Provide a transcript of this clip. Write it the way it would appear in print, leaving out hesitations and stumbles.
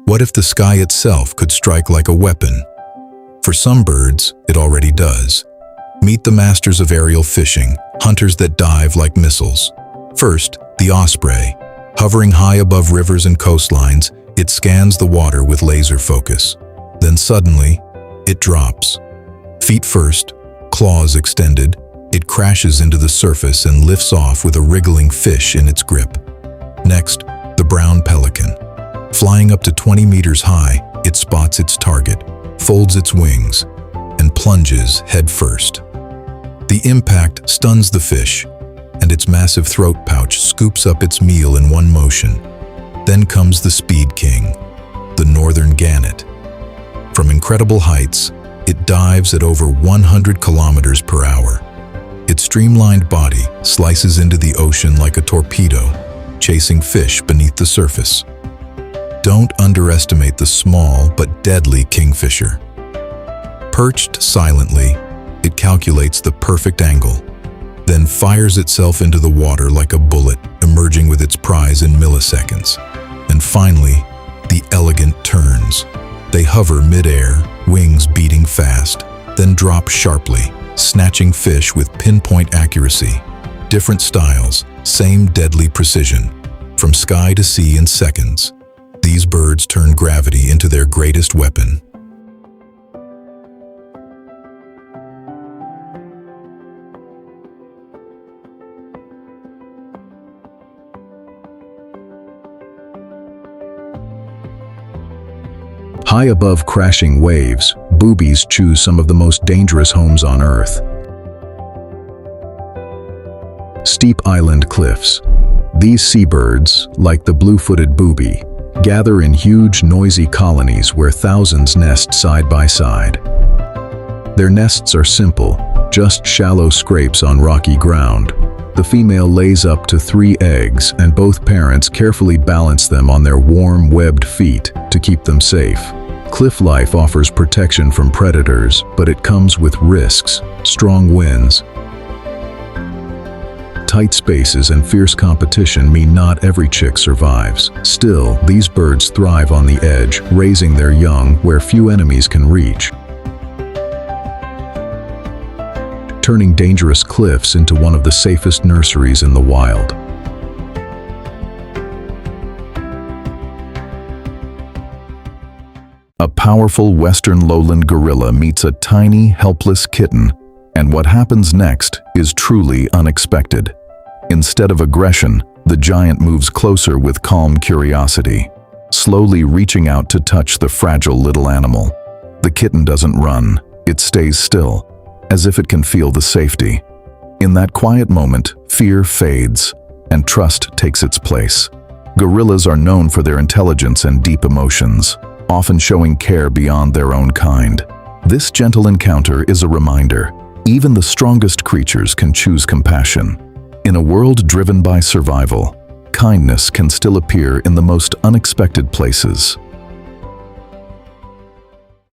What if the sky itself could strike like a weapon? For some birds, it already does. Meet the masters of aerial fishing, hunters that dive like missiles. First, the osprey. Hovering high above rivers and coastlines, it scans the water with laser focus. Then suddenly, it drops. Feet first, claws extended, it crashes into the surface and lifts off with a wriggling fish in its grip. Next, the brown pelican. Flying up to 20 meters high, it spots its target, folds its wings, and plunges head first. The impact stuns the fish, and its massive throat pouch scoops up its meal in one motion. Then comes the speed king, the northern gannet. From incredible heights, it dives at over 100 kilometers per hour. Its streamlined body slices into the ocean like a torpedo, chasing fish beneath the surface. Don't underestimate the small but deadly kingfisher. Perched silently, it calculates the perfect angle, then fires itself into the water like a bullet, emerging with its prize in milliseconds. And finally, the elegant terns. They hover mid-air, wings beating fast, then drop sharply, snatching fish with pinpoint accuracy. Different styles, same deadly precision. From sky to sea in seconds, these birds turn gravity into their greatest weapon. High above crashing waves, boobies choose some of the most dangerous homes on Earth. Steep island cliffs. These seabirds, like the blue-footed booby, gather in huge, noisy colonies where thousands nest side by side. Their nests are simple, just shallow scrapes on rocky ground. The female lays up to 3 eggs, and both parents carefully balance them on their warm, webbed feet to keep them safe. Cliff life offers protection from predators, but it comes with risks, strong winds. Tight spaces and fierce competition mean not every chick survives. Still, these birds thrive on the edge, raising their young where few enemies can reach, turning dangerous cliffs into one of the safest nurseries in the wild. A powerful western lowland gorilla meets a tiny, helpless kitten, and what happens next is truly unexpected. Instead of aggression, the giant moves closer with calm curiosity, slowly reaching out to touch the fragile little animal. The kitten doesn't run, it stays still, as if it can feel the safety. In that quiet moment, fear fades, and trust takes its place. Gorillas are known for their intelligence and deep emotions, often showing care beyond their own kind. This gentle encounter is a reminder, even the strongest creatures can choose compassion. In a world driven by survival, kindness can still appear in the most unexpected places.